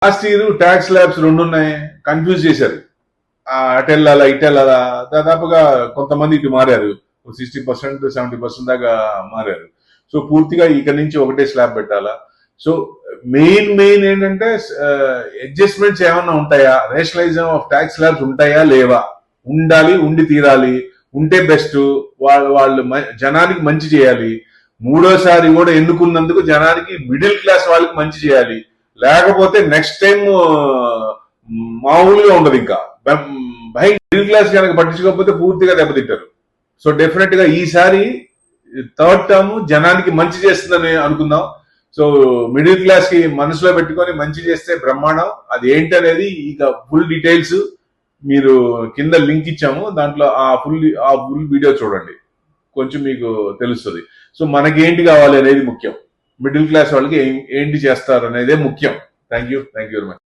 Last year tax labs 2 ఉన్నాయి, confuse చేశారు. అటు వెళ్ళాలా ఇటు వెళ్ళాలా, దాదాపుగా కొంతమంది ఇటు మారారు, 60% 70% దాకా మారారు. సో పూర్తిగా ఇక్కడ నుంచి ఒకటే స్లాబ్ పెట్టాలా. సో మెయిన్ ఏంటంటే అడ్జస్ట్మెంట్స్ ఏమన్నా ఉంటాయా, రేషనలైజేషన్ ఆఫ్ ట్యాక్స్ స్లాబ్స్ ఉంటాయా లేవా, ఉండాలి, ఉండి తీరాలి, ఉంటే బెస్ట్. వాళ్ళు జనానికి మంచి చేయాలి. మూడోసారి కూడా ఎన్నుకున్నందుకు జనానికి మిడిల్ క్లాస్ వాళ్ళకి మంచి చేయాలి. లేకపోతే నెక్స్ట్ టైం మామూలుగా ఉండదు. ఇంకా మిడిల్ క్లాస్ కనుక పట్టించుకోకపోతే పూర్తిగా దెబ్బతింటారు. సో డెఫినెట్ గా ఈసారి థర్డ్ టర్మ్ జనానికి మంచి చేస్తుందని అనుకుందాం. సో మిడిల్ క్లాస్ కి మనసులో పెట్టుకొని మంచి చేస్తే బ్రహ్మాండం. అది ఏంటనేది ఇక ఫుల్ డీటెయిల్స్ మీరు కింద లింక్ ఇచ్చాము, దాంట్లో ఆ ఫుల్ వీడియో చూడండి, కొంచెం మీకు తెలుస్తుంది. సో మనకి ఏంటి కావాలి అనేది ముఖ్యం, మిడిల్ క్లాస్ వాళ్ళకి ఏంటి చేస్తారు అనేదే ముఖ్యం. Thank you very much.